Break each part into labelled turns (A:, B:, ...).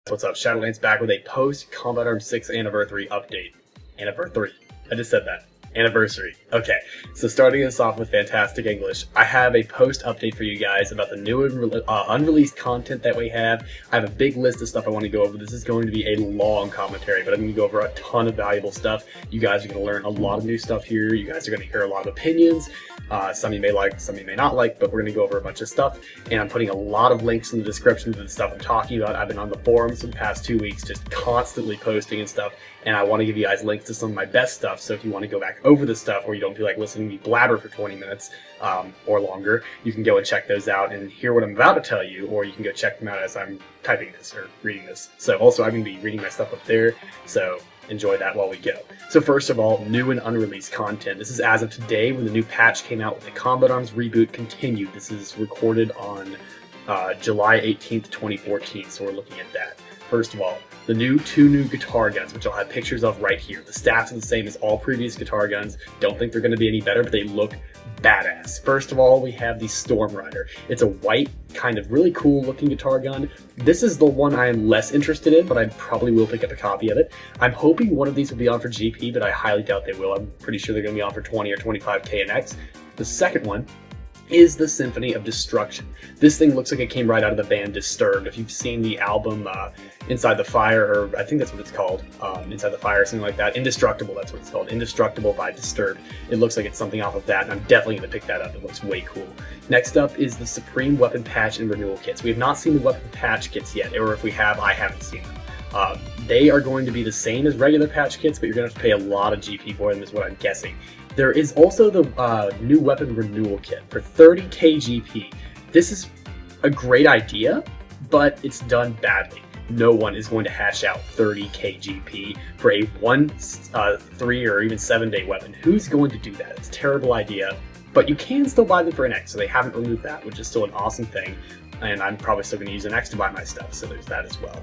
A: What's up? Shadowlands back with a post-Combat Arms 6 anniversary update. Anniversary? I just said that. Anniversary. Okay, so starting this off with fantastic English, I have a post update for you guys about the new unreleased content that we have. I have a big list of stuff I want to go over. This is going to be a long commentary, but I'm going to go over a ton of valuable stuff. You guys are going to learn a lot of new stuff here. You guys are going to hear a lot of opinions. Some you may like, some you may not like, but we're going to go over a bunch of stuff. And I'm putting a lot of links in the description to the stuff I'm talking about. I've been on the forums for the past 2 weeks, just constantly posting and stuff. And I want to give you guys links to some of my best stuff. So if you want to go back over the stuff, or you don't feel like listening to me blabber for 20 minutes or longer, you can go and check those out and hear what I'm about to tell you, or you can go check them out as I'm typing this or reading this. So also I'm going to be reading my stuff up there, so enjoy that while we go. So first of all, new and unreleased content. This is as of today when the new patch came out with the Combat Arms reboot continued. This is recorded on July 18th, 2014, so we're looking at that. First of all, the two new guitar guns, which I'll have pictures of right here. The stats are the same as all previous guitar guns. Don't think they're going to be any better, but they look badass. First of all, we have the Storm Rider. It's a white, kind of really cool looking guitar gun. This is the one I am less interested in, but I probably will pick up a copy of it. I'm hoping one of these will be on for GP, but I highly doubt they will. I'm pretty sure they're going to be on for 20 or 25 KNX. The second one is the Symphony of Destruction. This thing looks like it came right out of the band Disturbed. If you've seen the album Inside the Fire, or I think that's what it's called, Inside the Fire, something like that. Indestructible, that's what it's called. Indestructible by Disturbed. It looks like it's something off of that, and I'm definitely going to pick that up. It looks way cool. Next up is the Supreme Weapon Patch and Renewal Kits. We have not seen the Weapon Patch Kits yet, or if we have, I haven't seen them. They are going to be the same as regular patch kits, but you're going to have to pay a lot of GP for them, is what I'm guessing. There is also the new weapon renewal kit for 30k GP. This is a great idea, but it's done badly. No one is going to hash out 30k GP for a 1, 3, or even 7-day weapon. Who's going to do that? It's a terrible idea, but you can still buy them for an X, so they haven't removed that, which is still an awesome thing. And I'm probably still going to use an X to buy my stuff, so there's that as well.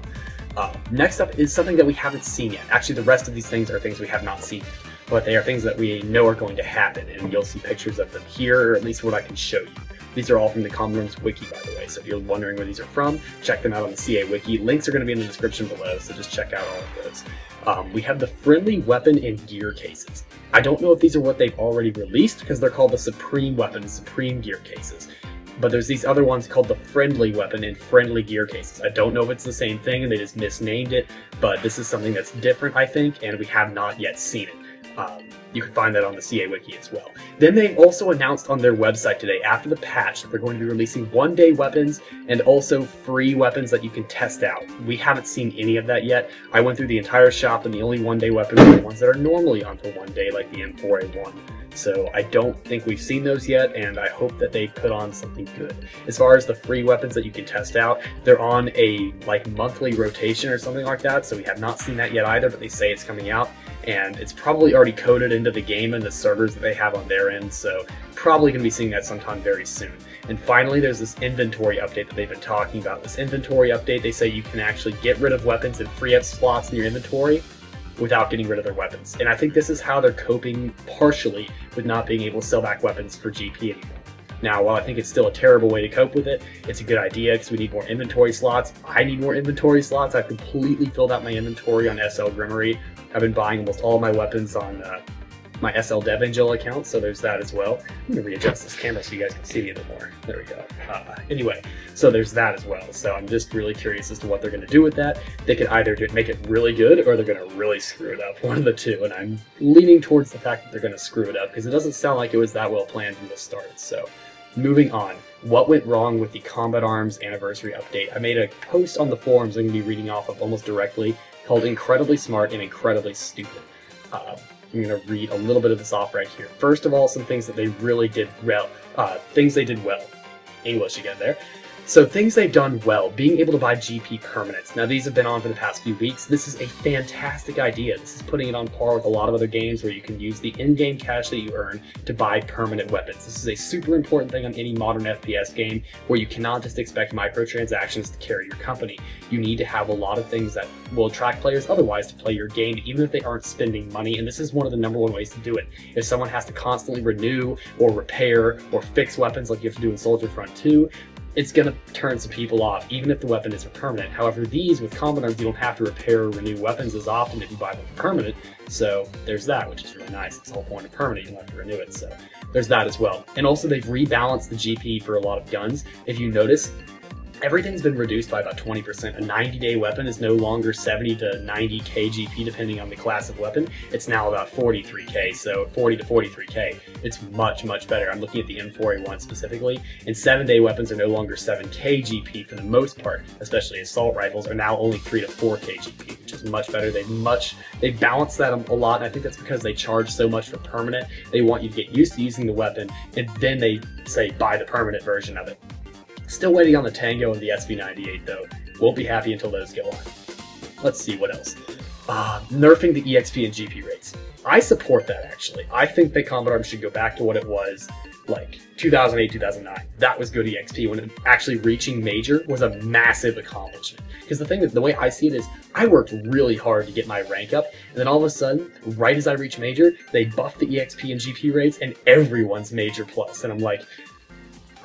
A: Next up is something that we haven't seen yet. Actually, the rest of these things are things we have not seen, but they are things that we know are going to happen, and you'll see pictures of them here, or at least what I can show you. These are all from the Combat Arms Wiki, by the way, so if you're wondering where these are from, check them out on the CA Wiki. Links are going to be in the description below, so just check out all of those. We have the Friendly Weapon and Gear cases. I don't know if these are what they've already released, because they're called the Supreme Weapon, Supreme Gear cases. But there's these other ones called the Friendly Weapon and Friendly Gear cases. I don't know if it's the same thing and they just misnamed it, but this is something that's different, I think, and we have not yet seen it. You can find that on the CA Wiki as well. Then they also announced on their website today, after the patch, that they're going to be releasing 1-day weapons and also free weapons that you can test out. We haven't seen any of that yet. I went through the entire shop and the only 1-day weapons are the ones that are normally on for 1 day, like the M4A1. So I don't think we've seen those yet, and I hope that they put on something good. As far as the free weapons that you can test out, they're on a monthly rotation or something like that, so we have not seen that yet either, but they say it's coming out, and it's probably already coded into the game and the servers that they have on their end, so probably going to be seeing that sometime very soon. And finally, there's this inventory update that they've been talking about. This inventory update, they say you can actually get rid of weapons and free up slots in your inventory without getting rid of their weapons. And I think this is how they're coping partially with not being able to sell back weapons for GP anymore. Now, while I think it's still a terrible way to cope with it, it's a good idea because we need more inventory slots. I need more inventory slots. I've completely filled out my inventory on sl-gremory. I've been buying almost all my weapons on my SL Dev Angel account, so there's that as well. I'm going to readjust this camera so you guys can see me a bit more. There we go. Anyway, so there's that as well. So I'm just really curious as to what they're going to do with that. They could either make it really good, or they're going to really screw it up. One of the two, and I'm leaning towards the fact that they're going to screw it up, because it doesn't sound like it was that well planned from the start. So moving on. What went wrong with the Combat Arms Anniversary Update? I made a post on the forums I'm going to be reading off of almost directly called Incredibly Smart and Incredibly Stupid. I'm going to read a little bit of this off right here. First of all, some things that they really did well. Things they did well. English again there. So things they've done well, being able to buy GP permanents. Now these have been on for the past few weeks. This is a fantastic idea. This is putting it on par with a lot of other games where you can use the in-game cash that you earn to buy permanent weapons. This is a super important thing on any modern FPS game where you cannot just expect microtransactions to carry your company. You need to have a lot of things that will attract players otherwise to play your game, even if they aren't spending money, and this is one of the #1 ways to do it. If someone has to constantly renew or repair or fix weapons like you have to do in Soldier Front 2, it's going to turn some people off, even if the weapon is permanent. However, these, with combat arms, you don't have to repair or renew weapons as often if you buy them permanent, so there's that, which is really nice. It's the whole point of permanent, you don't have to renew it, so there's that as well. And also, they've rebalanced the GP for a lot of guns. If you notice, everything's been reduced by about 20%. A 90-day weapon is no longer 70 to 90k GP depending on the class of weapon. It's now about 43k, so 40 to 43k. It's much, much better. I'm looking at the M4A1 specifically, and 7-day weapons are no longer 7k GP for the most part, especially assault rifles are now only 3 to 4k GP, which is much better. They've balanced that a lot, and I think that's because they charge so much for permanent. They want you to get used to using the weapon, and then they say buy the permanent version of it. Still waiting on the Tango and the SV98 though. Won't be happy until those go on. Let's see what else. Nerfing the EXP and GP rates. I support that actually. I think that combat arms should go back to what it was like 2008, 2009. That was good EXP when actually reaching major was a massive accomplishment. Because the way I see it is, I worked really hard to get my rank up, and then all of a sudden, right as I reach major, they buffed the EXP and GP rates and everyone's major plus. And I'm like,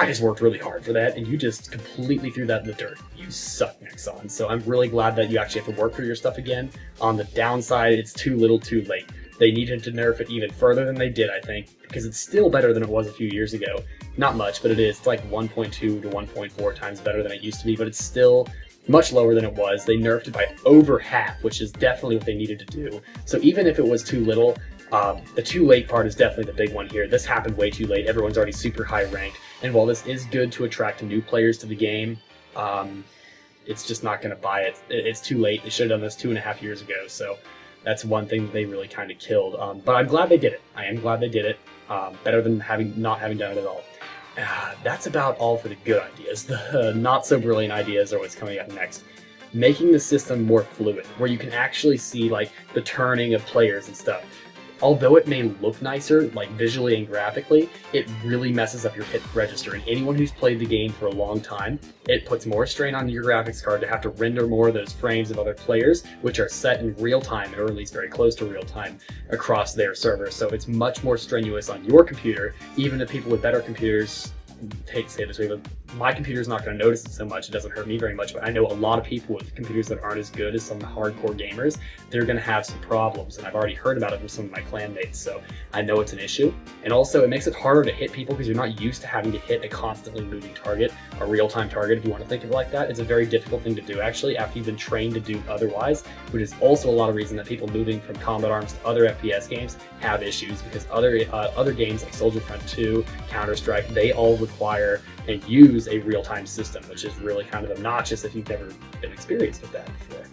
A: I just worked really hard for that, and you just completely threw that in the dirt. You suck, Nexon. So I'm really glad that you actually have to work for your stuff again. On the downside, it's too little too late. They needed to nerf it even further than they did, I think, because it's still better than it was a few years ago. Not much, but it is. It's like 1.2 to 1.4 times better than it used to be, but it's still much lower than it was. They nerfed it by over half, which is definitely what they needed to do. So even if it was too little, the too late part is definitely the big one here. This happened way too late. Everyone's already super high ranked. And while this is good to attract new players to the game, it's just not going to buy it. It's too late. They should have done this 2.5 years ago. So that's one thing that they really kind of killed. But I'm glad they did it. I am glad they did it. Better than not having done it at all. That's about all for the good ideas. The not so brilliant ideas are what's coming up next. Making the system more fluid, where you can actually see like the turning of players and stuff. Although it may look nicer, like visually and graphically, it really messes up your hit register. And anyone who's played the game for a long time, it puts more strain on your graphics card to have to render more of those frames of other players, which are set in real time, or at least very close to real time, across their server. So it's much more strenuous on your computer, even if people with better computers, I hate to say it this way, but my computer's not going to notice it so much. It doesn't hurt me very much, but I know a lot of people with computers that aren't as good as some of the hardcore gamers, they're going to have some problems, and I've already heard about it from some of my clan mates, so I know it's an issue. And also, it makes it harder to hit people because you're not used to having to hit a constantly moving target, a real-time target, if you want to think of it like that. It's a very difficult thing to do, actually, after you've been trained to do otherwise, which is also a lot of reason that people moving from combat arms to other FPS games have issues, because other games like Soldier Front 2, Counter-Strike, they all require and use a real-time system, which is really kind of obnoxious if you've never been experienced with that before.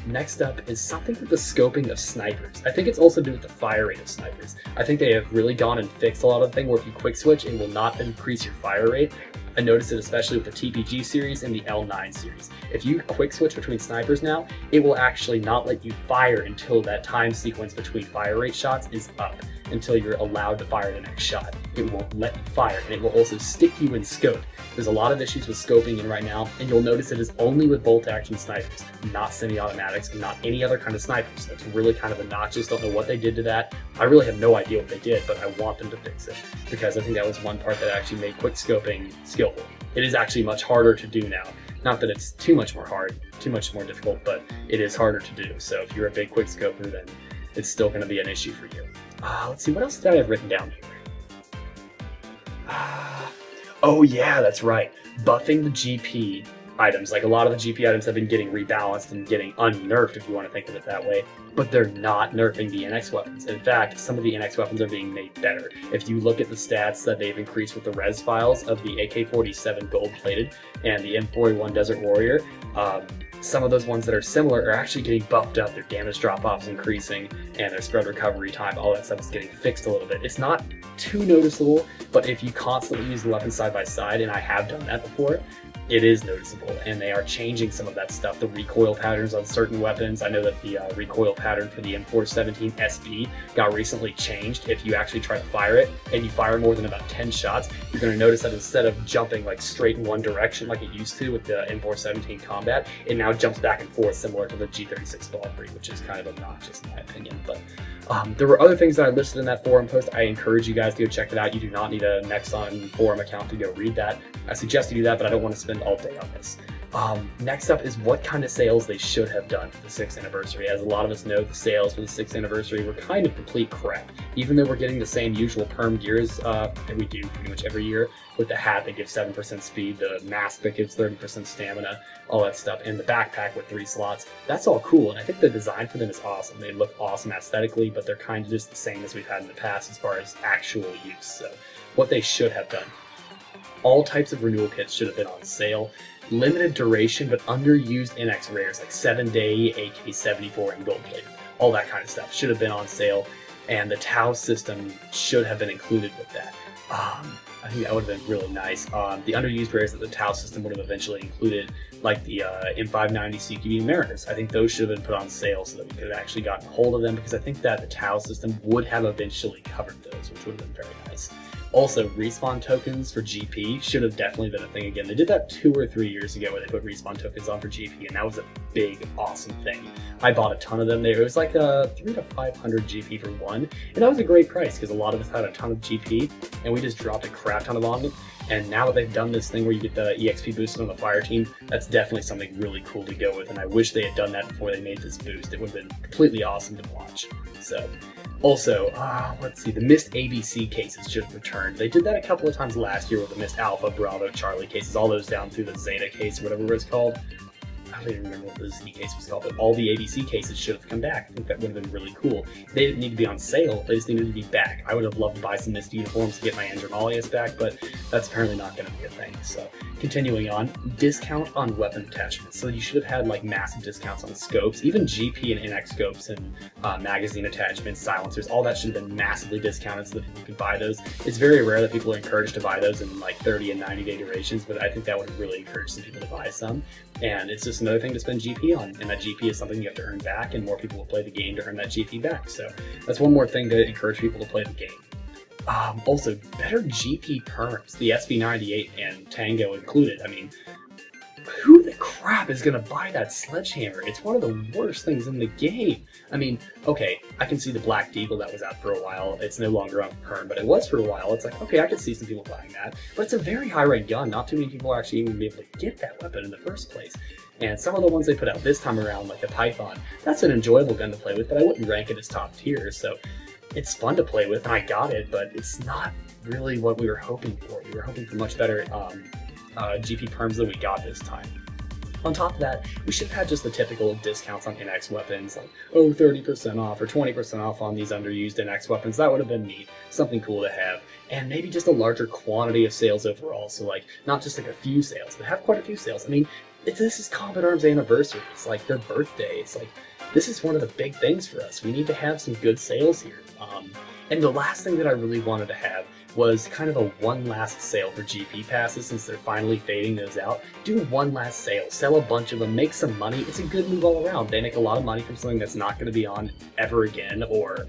A: Next up is something with the scoping of snipers. I think it's also to do with the fire rate of snipers. I think they have really gone and fixed a lot of the thing where if you quick switch, it will not increase your fire rate. I noticed it especially with the TPG series and the L9 series. If you quick switch between snipers now, it will actually not let you fire until that time sequence between fire rate shots is up, until you're allowed to fire the next shot. It won't let you fire, and it will also stick you in scope. There's a lot of issues with scoping in right now, and you'll notice it is only with bolt action snipers, not semi-automatics, and not any other kind of snipers. So it's really kind of obnoxious. Don't know what they did to that. I really have no idea what they did, but I want them to fix it, because I think that was one part that actually made quick scoping skillful. It is actually much harder to do now. Not that it's too much more difficult, but it is harder to do. So if you're a big quick scoper, then it's still going to be an issue for you. Let's see, what else did I have written down here? Oh yeah, that's right. Buffing the GP items. Like, a lot of the GP items have been getting rebalanced and getting unnerfed, if you want to think of it that way. But they're not nerfing the NX weapons. In fact, some of the NX weapons are being made better. If you look at the stats that they've increased with the res files of the AK-47 gold-plated and the M4A1 Desert Warrior, some of those ones that are similar are actually getting buffed up. Their damage drop-off is increasing, and their spread recovery time, all that stuff is getting fixed a little bit. It's not too noticeable, but if you constantly use the weapons side by side, and I have done that before, it is noticeable, and they are changing some of that stuff. The recoil patterns on certain weapons. I know that the recoil pattern for the M417 SB got recently changed. If you actually try to fire it and you fire more than about 10 shots, you're going to notice that instead of jumping like straight in one direction like it used to with the M417 Combat, it now jumps back and forth similar to the G36 Ball Free, which is kind of obnoxious in my opinion. But there were other things that I listed in that forum post. I encourage you guys to go check it out. You do not need a Nexon forum account to go read that. I suggest you do that, but I don't want to spend all day on this. Next up is what kind of sales they should have done for the 6th anniversary. As a lot of us know, the sales for the 6th anniversary were kind of complete crap. Even though we're getting the same usual perm gears that we do pretty much every year, with the hat that gives 7% speed, the mask that gives 30% stamina, all that stuff, and the backpack with 3 slots, that's all cool, and I think the design for them is awesome. They look awesome aesthetically, but they're kind of just the same as we've had in the past as far as actual use. So what they should have done: all types of renewal kits should have been on sale. Limited duration but underused NX rares like 7-day, AK-74, and gold plated. All that kind of stuff should have been on sale, and the ToF system should have been included with that. I think that would have been really nice. The underused rares that the ToF system would have eventually included, like the M590 CQB Mariners, I think those should have been put on sale so that we could have actually gotten a hold of them, because I think that the ToF system would have eventually covered those, which would have been very nice. Also, respawn tokens for GP should have definitely been a thing again. They did that 2 or 3 years ago where they put respawn tokens on for GP, and that was a big, awesome thing. I bought a ton of them there. It was like 300 to 500 GP for one, and that was a great price because a lot of us had a ton of GP, and we just dropped a crap ton of on it. And now that they've done this thing where you get the EXP boosted on the fire team, that's definitely something really cool to go with, and I wish they had done that before they made this boost. It would have been completely awesome to watch. So, also, let's see, the missed ABC cases should have returned. They did that a couple of times last year with the missed Alpha, Bravo, Charlie cases, all those down through the Zeta case or whatever it was called. I don't even remember what the Z case was called, but all the ABC cases should have come back. I think that would have been really cool. They didn't need to be on sale, they just needed to be back. I would have loved to buy some missed uniforms to get my Andromalius back, but that's apparently not going to be a thing. So, continuing on, discount on weapon attachments. So you should have had like massive discounts on scopes, even GP and NX scopes and magazine attachments, silencers, all that should have been massively discounted so that people could buy those. It's very rare that people are encouraged to buy those in like 30 and 90-day durations, but I think that would have really encouraged some people to buy some. And it's just another thing to spend GP on, and that GP is something you have to earn back, and more people will play the game to earn that GP back. So that's one more thing to encourage people to play the game. Also, better GP perms, the SB98 and Tango included. I mean, who the crap is going to buy that Sledgehammer? It's one of the worst things in the game. I mean, okay, I can see the Black Deagle that was out for a while. It's no longer on perm, but it was for a while. It's like, okay, I could see some people buying that. But it's a very high rank gun. Not too many people are actually even be able to get that weapon in the first place. And some of the ones they put out this time around, like the Python, that's an enjoyable gun to play with, but I wouldn't rank it as top tier. So it's fun to play with, and I got it, but it's not really what we were hoping for. We were hoping for much better GP perms than we got this time. On top of that, we should have had just the typical discounts on NX weapons, like, oh, 30% off or 20% off on these underused NX weapons. That would have been neat, something cool to have. And maybe just a larger quantity of sales overall, so like, not just like a few sales, but have quite a few sales. I mean, this is Combat Arms' anniversary. It's like their birthday. It's like, this is one of the big things for us. We need to have some good sales here. And the last thing that I really wanted to have was kind of a one last sale for GP passes, since they're finally fading those out. Do one last sale, sell a bunch of them, make some money. It's a good move all around. They make a lot of money from something that's not going to be on ever again, or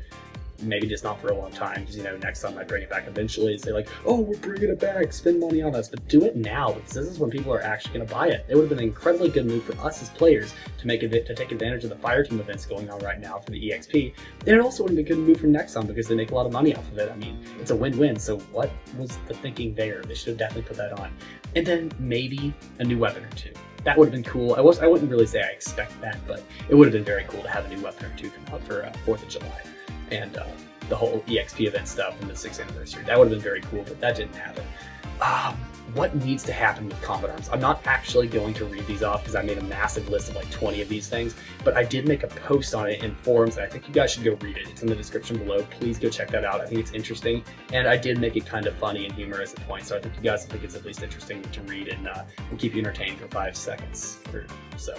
A: maybe just not for a long time, because, you know, next time I bring it back eventually and say like, oh, we're bringing it back, spend money on us, but do it now, because this is when people are actually going to buy it. It would have been an incredibly good move for us as players to take advantage of the fire team events going on right now for the EXP, and it also would have been a good move for Nexon because they make a lot of money off of it. I mean, it's a win-win, so what was the thinking there? They should have definitely put that on. And then maybe a new weapon or two. That would have been cool. I wouldn't really say I expect that, but it would have been very cool to have a new weapon or two come out for 4th of July. And the whole EXP event stuff and the 6th anniversary. That would have been very cool, but that didn't happen. What needs to happen with Combat Arms? I'm not actually going to read these off because I made a massive list of like 20 of these things, but I did make a post on it in forums, and I think you guys should go read it. It's in the description below. Please go check that out. I think it's interesting, and I did make it kind of funny and humorous at points, so I think you guys will think it's at least interesting to read and keep you entertained for 5 seconds or so.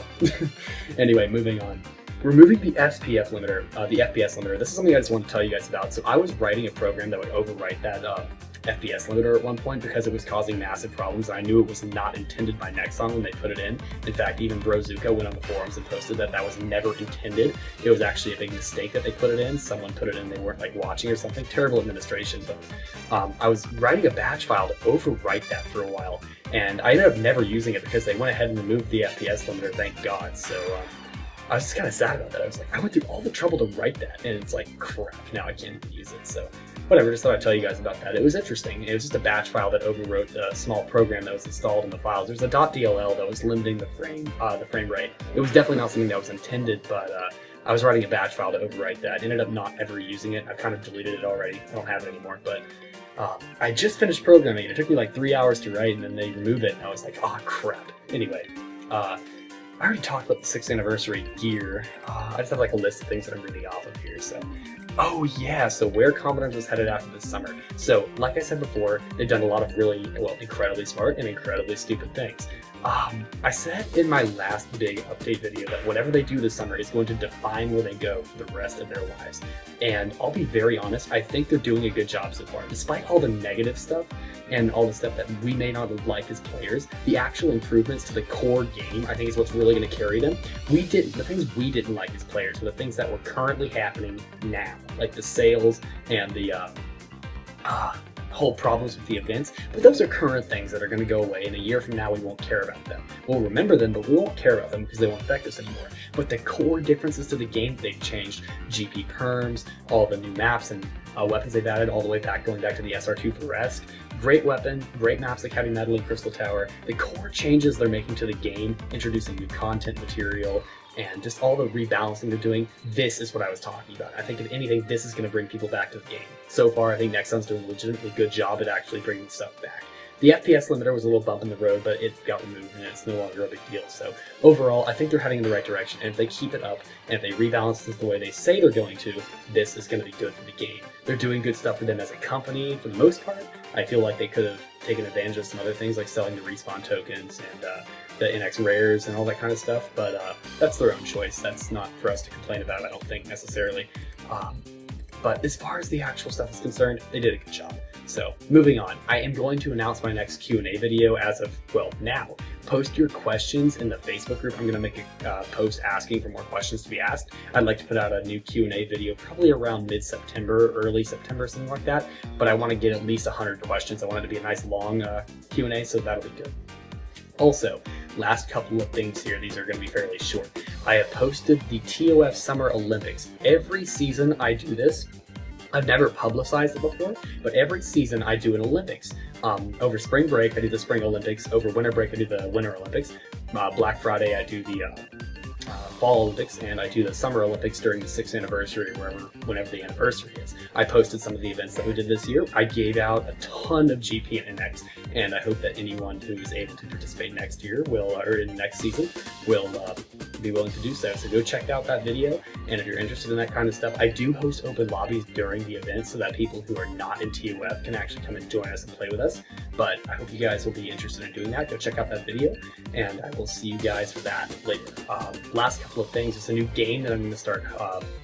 A: Anyway, moving on. Removing the SPF limiter, the FPS limiter. This is something I just want to tell you guys about. So I was writing a program that would overwrite that FPS limiter at one point because it was causing massive problems. I knew it was not intended by Nexon when they put it in. In fact, even Brozuka went on the forums and posted that that was never intended. It was actually a big mistake that they put it in. Someone put it in, they weren't like watching or something. Terrible administration, but I was writing a batch file to overwrite that for a while, and I ended up never using it because they went ahead and removed the FPS limiter, thank God. So I was just kind of sad about that. I was like, I went through all the trouble to write that, and it's like, crap, now I can't even use it. So whatever, just thought I'd tell you guys about that. It was interesting. It was just a batch file that overwrote a small program that was installed in the files. There was a .dll that was limiting the frame rate. It was definitely not something that was intended, but I was writing a batch file to overwrite that. Ended up not ever using it. I've kind of deleted it already. I don't have it anymore, but I just finished programming it. It took me like 3 hours to write, and then they removed it, and I was like, oh crap. Anyway, I already talked about the 6th anniversary gear. I just have like a list of things that I'm reading off of here, so. Oh yeah, so where Comrades was headed after this summer. So, like I said before, they've done a lot of really, well, incredibly smart and incredibly stupid things. I said in my last big update video that whatever they do this summer is going to define where they go for the rest of their lives. And I'll be very honest, I think they're doing a good job so far. Despite all the negative stuff and all the stuff that we may not have liked as players, the actual improvements to the core game, I think is what's really going to carry them. The things we didn't like as players were the things that were currently happening now, like the sales and the whole problems with the events, but those are current things that are going to go away. In a year from now, we won't care about them. We'll remember them, but we won't care about them because they won't affect us anymore. But the core differences to the game, they've changed. GP perms, all the new maps and weapons they've added all the way back, going back to the SR2 Fluoresque. Great weapon, great maps like Heavy Metal and Crystal Tower. The core changes they're making to the game, introducing new content material, and just all the rebalancing they're doing, this is what I was talking about. I think if anything, this is going to bring people back to the game. So far, I think Nexon's doing a legitimately good job at actually bringing stuff back. The FPS limiter was a little bump in the road, but it got removed and it's no longer a big deal. So overall, I think they're heading in the right direction, and if they keep it up, and if they rebalance this the way they say they're going to, this is going to be good for the game. They're doing good stuff for them as a company for the most part. I feel like they could have taken advantage of some other things like selling the respawn tokens and the NX rares and all that kind of stuff, but that's their own choice. That's not for us to complain about, I don't think, necessarily. But as far as the actual stuff is concerned, they did a good job. So, moving on, I am going to announce my next Q&A video as of, well, now. Post your questions in the Facebook group. I'm going to make a post asking for more questions to be asked. I'd like to put out a new Q&A video probably around mid-September, early September, something like that. But I want to get at least 100 questions. I want it to be a nice long Q&A, so that'll be good. Also, last couple of things here. These are going to be fairly short. I have posted the ToF Summer Olympics. Every season I do this. I've never publicized it before, but every season I do an Olympics. Over spring break, I do the Spring Olympics. Over winter break, I do the Winter Olympics. Black Friday, I do the Fall Olympics, and I do the Summer Olympics during the 6th anniversary, whenever the anniversary is. I posted some of the events that we did this year. I gave out a ton of GP and NX, and I hope that anyone who is able to participate next year will, or in next season, will be willing to do so. So go check out that video, and if you're interested in that kind of stuff, I do host open lobbies during the event so that people who are not in ToF can actually come and join us and play with us. But I hope you guys will be interested in doing that. Go check out that video, and I will see you guys for that later. Last couple of things, it's a new game that I'm going to start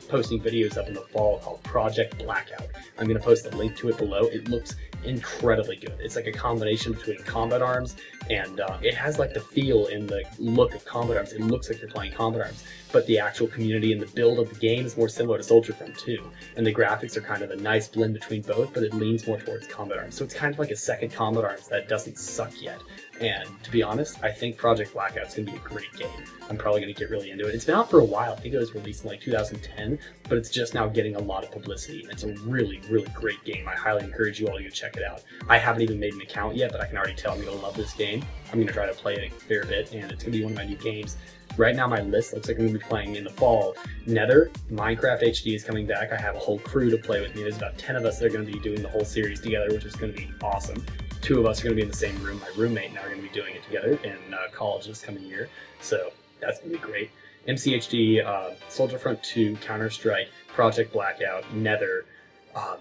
A: posting videos of in the fall called Project Blackout. I'm going to post a link to it below. It looks incredibly good. It's like a combination between Combat Arms and it has like the feel and the look of Combat Arms. It looks like you're playing Combat Arms, but the actual community and the build of the game is more similar to Soldier Front 2. And the graphics are kind of a nice blend between both, but it leans more towards Combat Arms. So it's kind of like a second Combat Arms that doesn't suck yet. And to be honest, I think Project Blackout is going to be a great game. I'm probably going to get really into it. It's been out for a while. I think it was released in like 2010, but it's just now getting a lot of publicity. It's a really, really great game. I highly encourage you all to go check it out. I haven't even made an account yet, but I can already tell I'm going to love this game. I'm going to try to play it a fair bit, and it's going to be one of my new games. Right now my list looks like I'm going to be playing in the fall. Nether, Minecraft HD is coming back. I have a whole crew to play with me. There's about 10 of us that are going to be doing the whole series together, which is going to be awesome. 2 of us are going to be in the same room. My roommate and I are going to be doing it together in college this coming year. So that's going to be great. MCHD, Soldier Front 2, Counter-Strike, Project Blackout, Nether.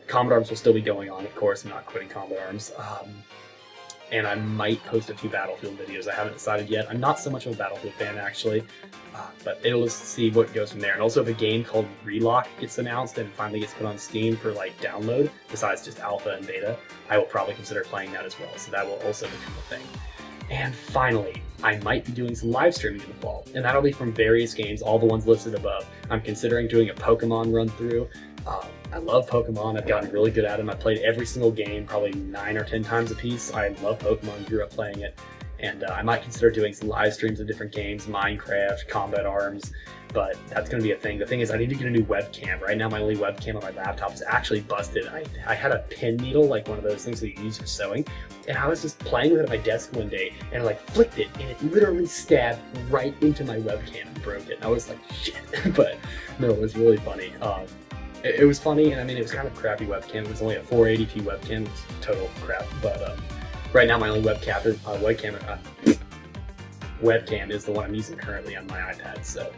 A: Combat Arms will still be going on, of course. I'm not quitting Combat Arms. and I might post a few Battlefield videos. I haven't decided yet. I'm not so much of a Battlefield fan, actually, but it'll just see what goes from there. And also, if a game called Relock gets announced and finally gets put on Steam for like download, besides just alpha and beta, I will probably consider playing that as well. So that will also become a thing. And finally, I might be doing some live streaming in the fall, and that'll be from various games, all the ones listed above. I'm considering doing a Pokemon run through. I love Pokemon. I've gotten really good at them. I played every single game, probably 9 or 10 times a piece. I love Pokemon, grew up playing it. And I might consider doing some live streams of different games, Minecraft, Combat Arms, but that's going to be a thing. The thing is, I need to get a new webcam. Right now, my only webcam on my laptop is actually busted. I had a pin needle, like one of those things that you use for sewing, and I was just playing with it at my desk one day, and I like flicked it, and it literally stabbed right into my webcam and broke it. And I was like, shit. But no, it was really funny. It was funny, and I mean, it was kind of a crappy webcam. It was only a 480p webcam. It was total crap, but right now my only webcam is the one I'm using currently on my iPad, so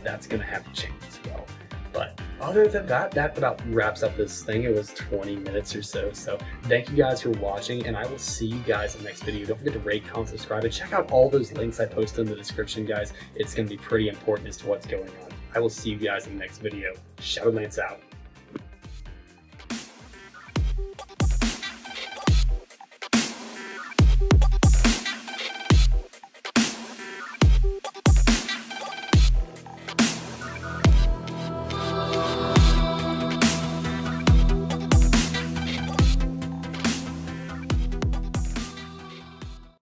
A: that's going to have to change as well. But other than that, that about wraps up this thing. It was 20 minutes or so, so thank you guys for watching, and I will see you guys in the next video. Don't forget to rate, comment, subscribe, and check out all those links I posted in the description, guys. It's going to be pretty important as to what's going on. I will see you guys in the next video. Shadowlance out.